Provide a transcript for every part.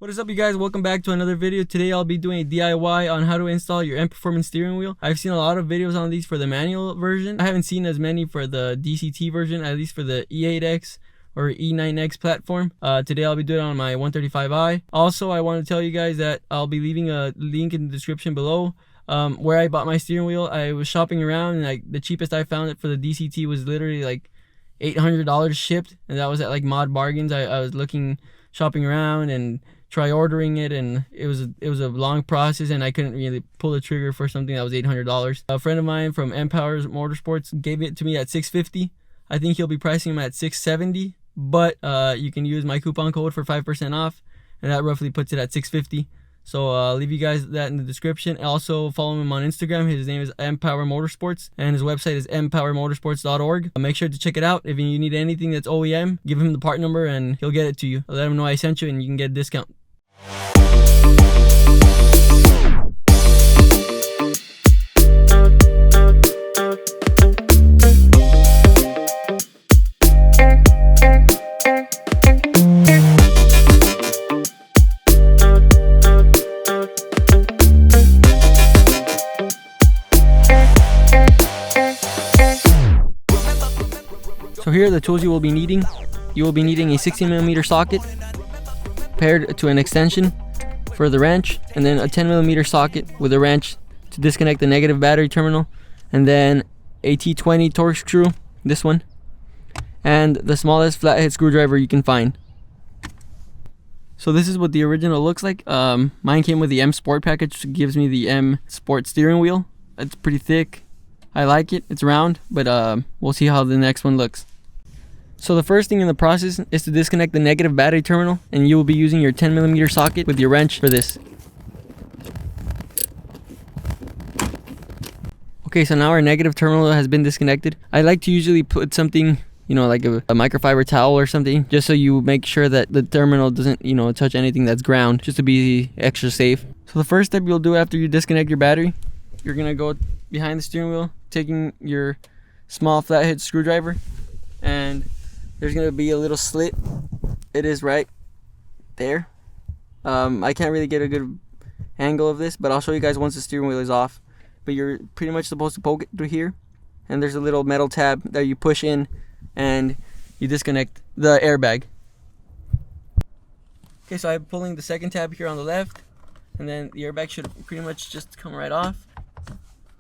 What is up, you guys? Welcome back to another video. Today I'll be doing a DIY on how to install your M Performance steering wheel. I've seen a lot of videos on these for the manual version. I haven't seen as many for the DCT version, at least for the E8X or E9X platform. Today I'll be doing it on my 135i. Also, I want to tell you guys that I'll be leaving a link in the description below where I bought my steering wheel. I was shopping around and the cheapest I found it for the DCT was literally like $800 shipped, and that was at like Mod Bargains. I was shopping around and try ordering it, and it was a long process, and I couldn't really pull the trigger for something that was $800. A friend of mine from Empower Motorsports gave it to me at $650. I think he'll be pricing them at $670, but you can use my coupon code for 5% off, and that roughly puts it at $650. So I'll leave you guys that in the description. Also follow him on Instagram. His name is Empower Motorsports, and his website is empowermotorsports.org. Make sure to check it out. If you need anything that's OEM, give him the part number and he'll get it to you. Let him know I sent you and you can get a discount. So here are the tools you will be needing. You will be needing a 16mm socket paired to an extension for the wrench, and then a 10mm socket with a wrench to disconnect the negative battery terminal, and then a T20 torque screw, this one, and the smallest flathead screwdriver you can find. So this is what the original looks like. Mine came with the M Sport package, which gives me the M Sport steering wheel. It's pretty thick. I like it. It's round, but we'll see how the next one looks. So the first thing in the process is to disconnect the negative battery terminal, and you will be using your 10mm socket with your wrench for this. Okay, so now our negative terminal has been disconnected. I like to usually put something, like a microfiber towel or something, just so you make sure that the terminal doesn't, touch anything that's ground, just to be extra safe. So the first step you'll do after you disconnect your battery, you're gonna go behind the steering wheel, taking your small flathead screwdriver, and there's gonna be a little slit. It is right there. I can't really get a good angle of this, but I'll show you guys once the steering wheel is off. But you're pretty much supposed to poke it through here, and there's a little metal tab that you push in and you disconnect the airbag. Okay, so I'm pulling the second tab here on the left, and then the airbag should pretty much just come right off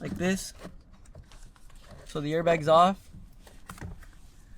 like this. So the airbag's off.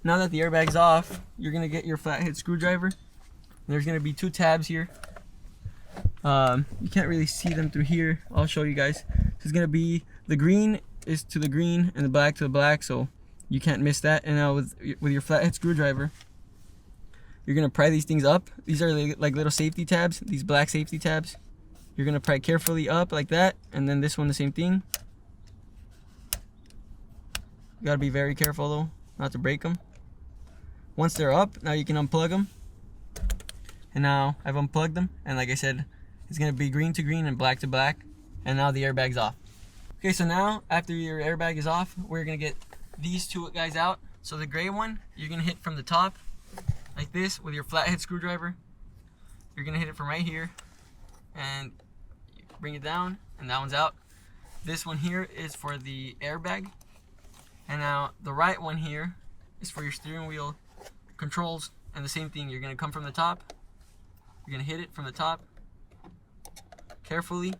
Now that the airbag's off, you're gonna get your flathead screwdriver. There's gonna be two tabs here. You can't really see them through here. I'll show you guys. So it's gonna be, the green is to the green and the black to the black, so you can't miss that. And now with your flathead screwdriver, you're gonna pry these things up. These are like little safety tabs, these black safety tabs. You're gonna pry carefully up like that, and then this one the same thing. You gotta be very careful though, not to break them. Once they're up, now you can unplug them. And now I've unplugged them, and like I said, it's gonna be green to green and black to black. And now the airbag's off. Okay, so now after your airbag is off, we're gonna get these two guys out. So the gray one, you're gonna hit from the top like this with your flathead screwdriver. You're gonna hit it from right here and bring it down, and that one's out. This one here is for the airbag, and now the right one here is for your steering wheel controls, and the same thing. You're gonna come from the top, you're gonna hit it from the top carefully.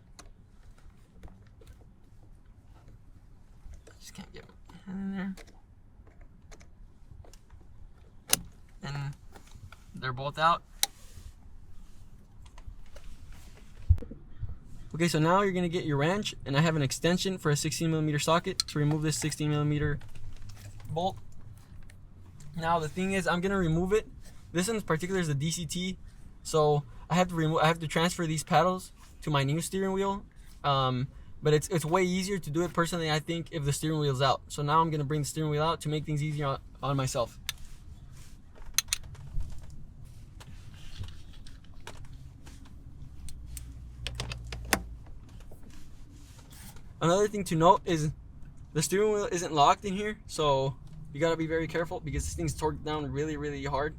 Just can't get my hand in there. And they're both out. Okay, so now you're gonna get your wrench, and I have an extension for a 16mm socket to remove this 16mm bolt. Now the thing is, I'm gonna remove it. This one in particular is the DCT, so I have to transfer these paddles to my new steering wheel. But it's way easier to do it personally, I think, if the steering wheel's out. So now I'm gonna bring the steering wheel out to make things easier on myself. Another thing to note is the steering wheel isn't locked in here, so you gotta be very careful because this thing's torqued down really hard.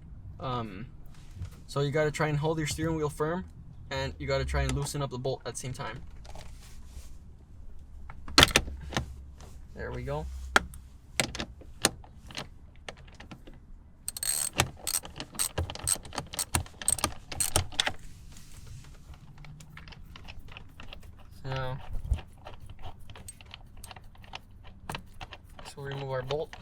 So you gotta try and hold your steering wheel firm and you got to try and loosen up the bolt at the same time. There we go. So we'll remove our bolt.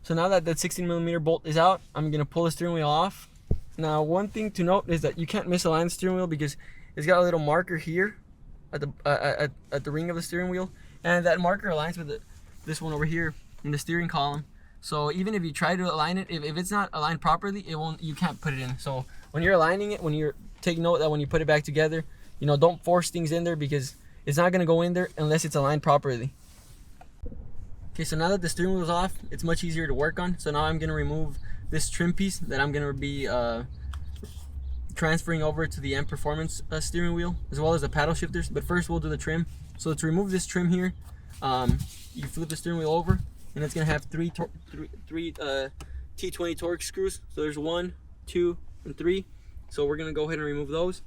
So now that 16mm bolt is out, I'm gonna pull the steering wheel off. Now, one thing to note is that you can't misalign the steering wheel because it's got a little marker here at the ring of the steering wheel, and that marker aligns with this one over here in the steering column. So even if you try to align it, if it's not aligned properly, you can't put it in. So when you're aligning it, take note that when you put it back together, you know, don't force things in there because it's not gonna go in there unless it's aligned properly. Okay, so now that the steering wheel is off, it's much easier to work on. So now I'm gonna remove this trim piece that I'm gonna be transferring over to the M Performance steering wheel, as well as the paddle shifters. But first we'll do the trim. So to remove this trim here, you flip the steering wheel over, and it's gonna have three T20 Torx screws. So there's 1, 2, and 3. So we're gonna go ahead and remove those.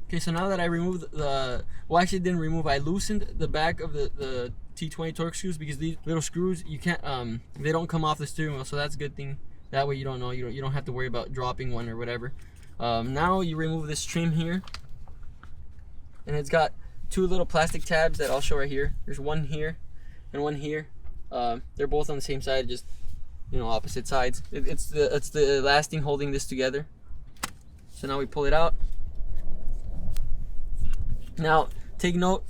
Okay, so now that I removed well, actually didn't remove, I loosened the back of the T20 Torx screws, because these little screws, you can't, they don't come off the steering wheel, so that's a good thing. That way you don't have to worry about dropping one or whatever. Now you remove this trim here, and it's got 2 little plastic tabs that I'll show right here. There's one here and one here. They're both on the same side, just, you know, opposite sides. It's the elasting holding this together. So now we pull it out. Now take note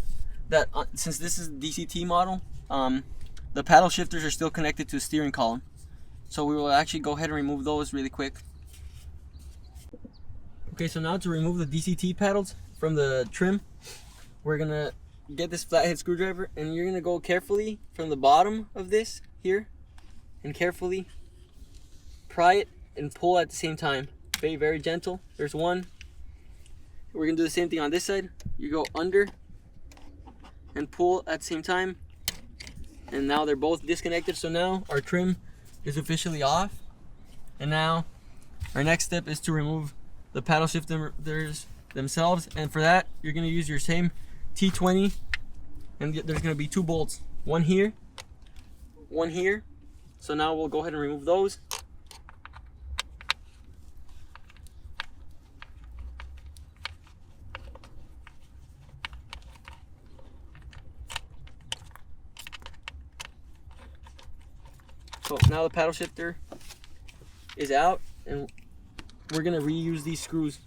that since this is a DCT model, the paddle shifters are still connected to the steering column. So we will actually go ahead and remove those really quick. Okay, so now to remove the DCT paddles from the trim, we're gonna get this flathead screwdriver, and you're gonna go carefully from the bottom of this here and carefully pry it and pull at the same time. Very, very gentle. There's one. We're gonna do the same thing on this side. You go under and pull at the same time, and now they're both disconnected. So now our trim is officially off, and now our next step is to remove the paddle shifters themselves. And for that, you're gonna use your same T20, and there's gonna be 2 bolts, one here, one here. So now we'll go ahead and remove those. So now the paddle shifter is out, and we're gonna reuse these screws.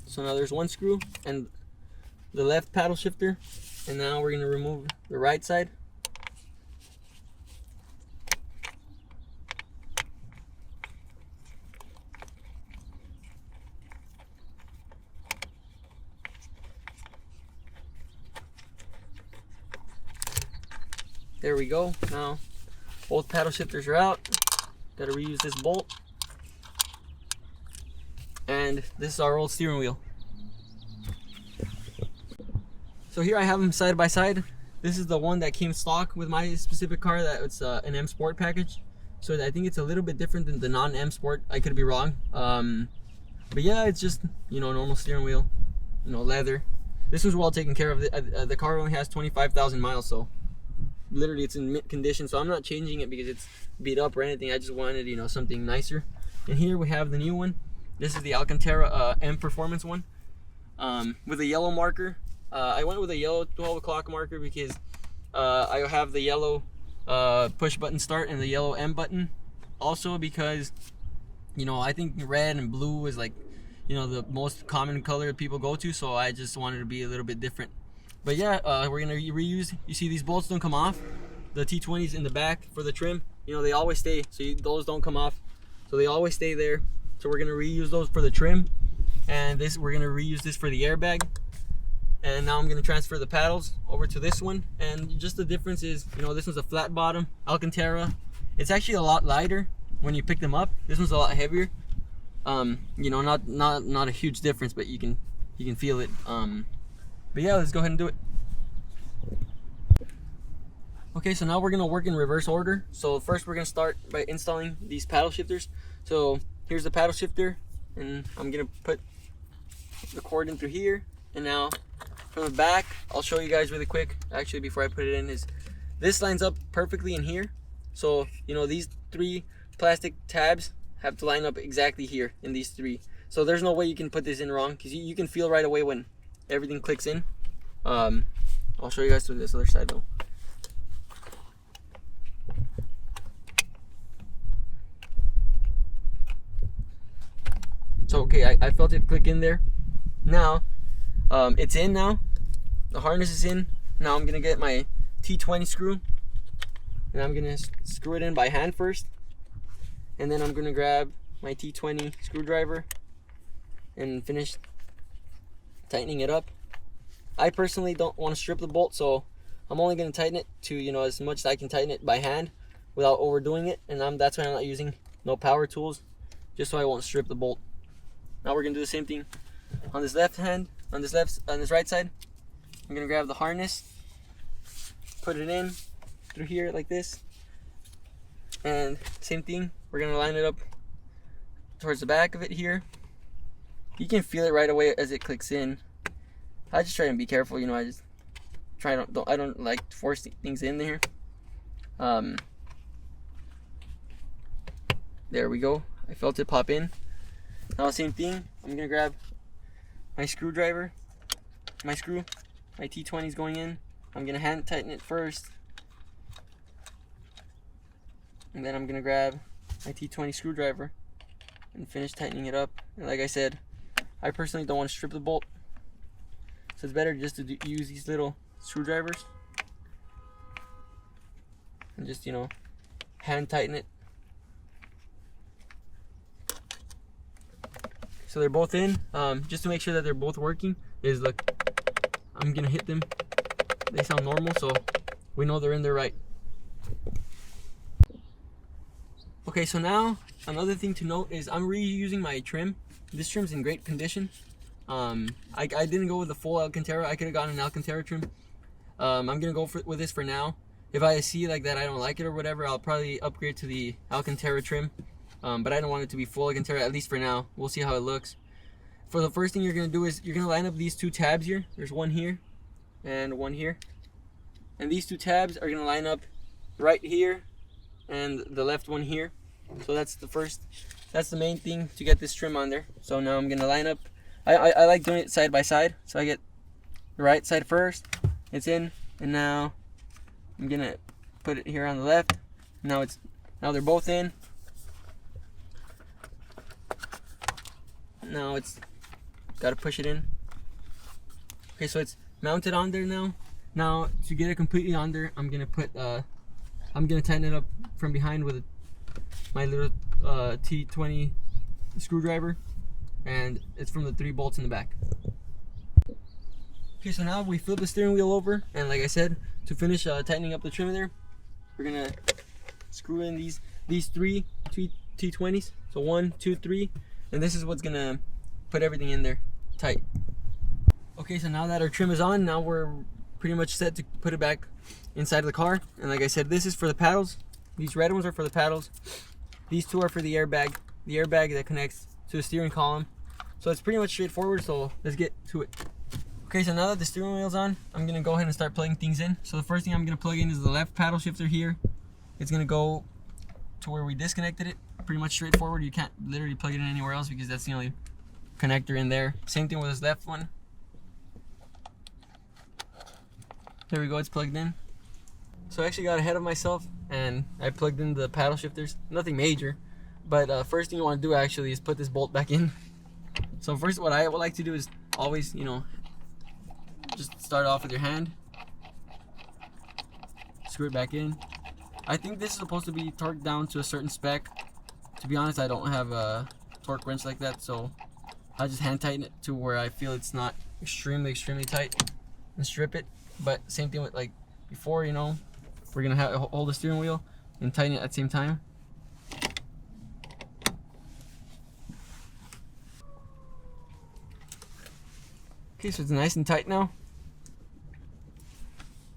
So now there's one screw and the left paddle shifter, and now we're gonna remove the right side. There we go. Now both paddle shifters are out. Got to reuse this bolt. And this is our old steering wheel. So here I have them side by side. This is the one that came stock with my specific car. That it's an M Sport package. So I think it's a little bit different than the non-M Sport. I could be wrong. But yeah, it's just, you know, normal steering wheel, you know, leather. This was well taken care of. The car only has 25,000 miles, so literally it's in mint condition. So I'm not changing it because it's beat up or anything. I just wanted, you know, something nicer. And here we have the new one. This is the Alcantara M Performance one, with a yellow marker. I went with a yellow 12 o'clock marker because I have the yellow push button start and the yellow M button. Also because, you know, I think red and blue is like, you know, the most common color people go to. So I just wanted to be a little bit different. But yeah, we're gonna reuse. You see these bolts don't come off. The T20s in the back for the trim, you know, they always stay. So those don't come off. So they always stay there. So we're gonna reuse those for the trim, and we're gonna reuse this for the airbag. And now I'm gonna transfer the paddles over to this one. And just the difference is, you know, this one's a flat bottom Alcantara. It's actually a lot lighter when you pick them up. This one's a lot heavier. You know, not a huge difference, but you can feel it. But yeah, let's go ahead and do it. Okay, so now we're gonna work in reverse order. So first we're gonna start by installing these paddle shifters. So here's the paddle shifter, and I'm gonna put the cord in through here. And now from the back, I'll show you guys really quick, actually before I put it in, is this lines up perfectly in here. So, you know, these 3 plastic tabs have to line up exactly here in these 3. So there's no way you can put this in wrong, because you can feel right away when everything clicks in. I'll show you guys through this other side though. So okay, I felt it click in there. Now, it's in now. The harness is in. Now I'm gonna get my T20 screw, and I'm gonna screw it in by hand first. And then I'm gonna grab my T20 screwdriver and finish tightening it up. I personally don't want to strip the bolt, so I'm only gonna tighten it to, you know, as much as I can tighten it by hand without overdoing it. And that's why I'm not using no power tools, just so I won't strip the bolt. Now we're gonna do the same thing on this left hand, on this right side. I'm gonna grab the harness, put it in through here like this, and same thing, we're gonna line it up towards the back of it here. You can feel it right away as it clicks in. I just try and be careful, you know. I just try I don't like to force things in there. There we go. I felt it pop in. Now same thing, I'm gonna grab my screwdriver, my screw, my T20 is going in. I'm gonna hand tighten it first, and then I'm gonna grab my T20 screwdriver and finish tightening it up. And like I said, I personally don't want to strip the bolt, so it's better just to use these little screwdrivers and just, you know, hand tighten it. So they're both in. Just to make sure that they're both working, is look, I'm gonna hit them. They sound normal, so we know they're in there right. Okay, so now another thing to note is I'm reusing my trim. This trim's in great condition. I didn't go with the full Alcantara. I could have gotten an Alcantara trim. I'm gonna go with this for now. If I see like that I don't like it or whatever, I'll probably upgrade to the Alcantara trim. But I don't want it to be full Alcantara, at least for now. We'll see how it looks. For the first thing you're gonna do is you're gonna line up these 2 tabs here. There's one here and one here. And these 2 tabs are gonna line up right here and the left one here. So that's the main thing to get this trim on there. So now I'm gonna line up. I like doing it side by side. So I get the right side first, it's in, and now I'm gonna put it here on the left. Now they're both in. Now it's gotta push it in. Okay, so it's mounted on there now. Now to get it completely on there, I'm gonna tighten it up from behind with my little T20 screwdriver, and it's from the 3 bolts in the back. Okay, so now we flip the steering wheel over, and like I said, to finish tightening up the trim there, we're gonna screw in these 3 T20s. So 1, 2, 3. And this is what's gonna put everything in there tight. Okay, so now that our trim is on, now we're pretty much set to put it back inside of the car. And like I said, this is for the paddles. These red ones are for the paddles. These 2 are for the airbag that connects to the steering column. So it's pretty much straightforward, so let's get to it. Okay, so now that the steering wheel's on, I'm gonna go ahead and start plugging things in. So the first thing I'm gonna plug in is the left paddle shifter here. It's gonna go to where we disconnected it. Pretty much straightforward. You can't literally plug it in anywhere else because that's the only connector in there. Same thing with this left one. There we go, it's plugged in. So I actually got ahead of myself and I plugged in the paddle shifters. Nothing major, but first thing you want to do actually is put this bolt back in. So first, what I would like to do is always, you know, just start off with your hand, screw it back in. I think this is supposed to be torqued down to a certain spec. To be honest, I don't have a torque wrench like that, so I just hand tighten it to where I feel it's not extremely tight and strip it. But same thing with like before, you know, we're gonna hold the steering wheel and tighten it at the same time. Okay, so it's nice and tight now.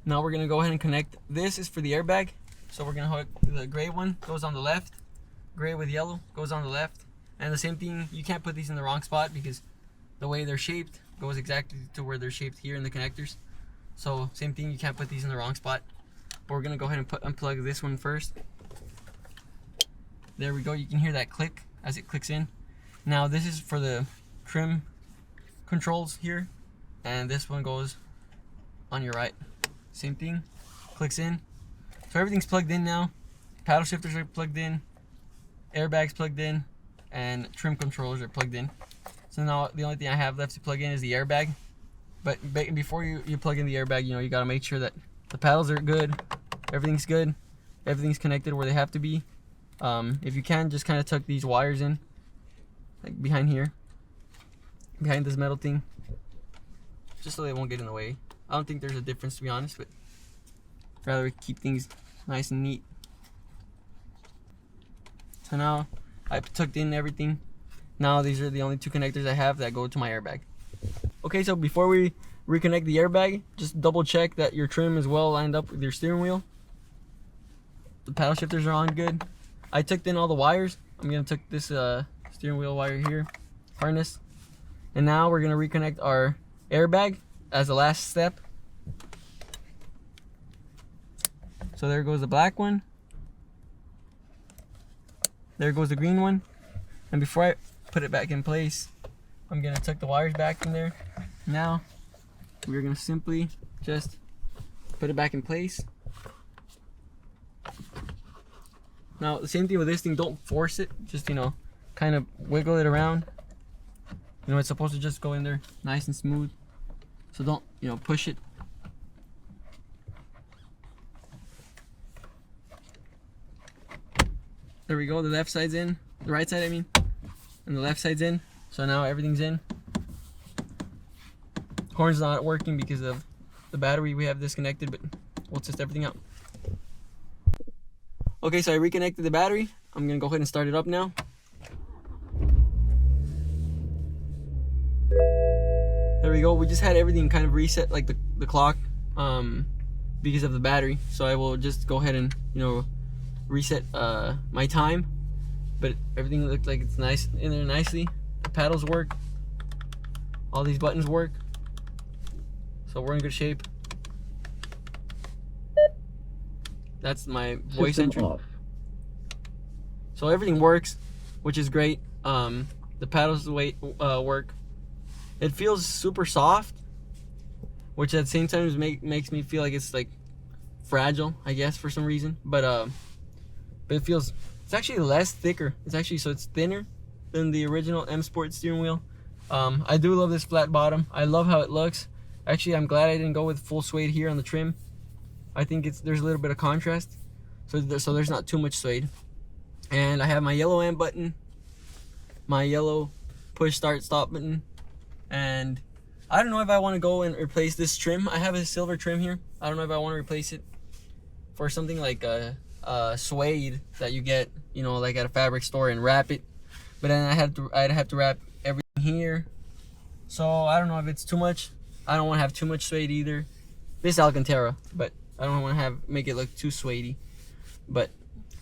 Now we're gonna go ahead and connect. This is for the airbag, so we're gonna hook the gray one goes on the left, gray with yellow goes on the left, and the same thing. You can't put these in the wrong spot because the way they're shaped goes exactly to where they're shaped here in the connectors. So same thing, you can't put these in the wrong spot. But we're gonna go ahead and unplug this one first. There we go. You can hear that click as it clicks in. Now this is for the trim controls here, and this one goes on your right. Same thing, clicks in. So everything's plugged in now. Paddle shifters are plugged in, airbags plugged in, and trim controllers are plugged in. So now the only thing I have left to plug in is the airbag. But before you plug in the airbag, you gotta make sure that the paddles are good, everything's good, everything's connected where they have to be. If you can, just kind of tuck these wires in, like behind here, behind this metal thing, just so they won't get in the way. I don't think there's a difference, to be honest, but I'd rather keep things nice and neat. So now I've tucked in everything. Now these are the only two connectors I have that go to my airbag. Okay, so before we reconnect the airbag, just double check that your trim is well lined up with your steering wheel. The paddle shifters are on good. I tucked in all the wires. I'm gonna tuck this steering wheel wire here, harness. And now we're gonna reconnect our airbag as the last step. So there goes the black one. There goes the green one. And before I put it back in place, I'm gonna tuck the wires back in there. Now we're gonna simply just put it back in place. Now the same thing with this thing, don't force it, just kind of wiggle it around. It's supposed to just go in there nice and smooth. So don't push it. There we go, the left side's in, the right side I mean, and the left side's in. So now everything's in. Horn's not working because of the battery we have disconnected, but we'll test everything out. Okay, so I reconnected the battery. I'm gonna go ahead and start it up now. There we go. We just had everything kind of reset, like the clock, because of the battery. So I will just go ahead and reset my time. But everything looked like it's nice in there nicely. The paddles work. All these buttons work. So we're in good shape. That's my voice entry. So everything works, which is great. The paddles work. It feels super soft, which at the same time makes me feel like it's like fragile, I guess, for some reason. But it's actually less thicker. It's thinner than the original M Sport steering wheel. I do love this flat bottom. I love how it looks. Actually, I'm glad I didn't go with full suede here on the trim. I think there's a little bit of contrast, so there's not too much suede. And I have my yellow AM button, my yellow push start stop button, and I don't know if I want to go and replace this trim. I have a silver trim here. I don't know if I want to replace it for something like a suede that you get, like at a fabric store, and wrap it. But then I'd have to wrap everything here. So I don't know if it's too much. I don't want to have too much suede either. This is Alcantara, but I don't want to make it look too suedey. But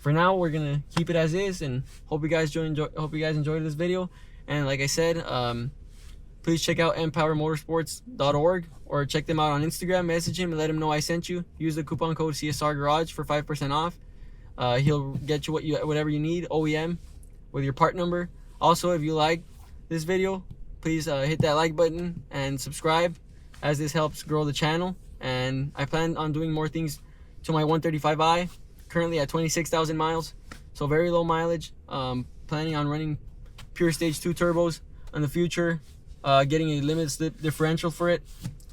for now, we're gonna keep it as is, and hope you guys enjoyed this video. And like I said, please check out empowermotorsports.org, or check them out on Instagram. Message him and let him know I sent you. Use the coupon code CSR Garage for 5% off. He'll get you whatever you need, OEM, with your part number. Also, if you like this video, please hit that like button and subscribe, as this helps grow the channel. And I plan on doing more things to my 135i, currently at 26,000 miles, so very low mileage. Planning on running pure stage 2 turbos in the future, getting a limited slip differential for it.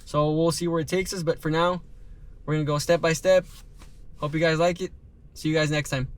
So we'll see where it takes us, but for now, we're gonna go step by step. Hope you guys like it. See you guys next time.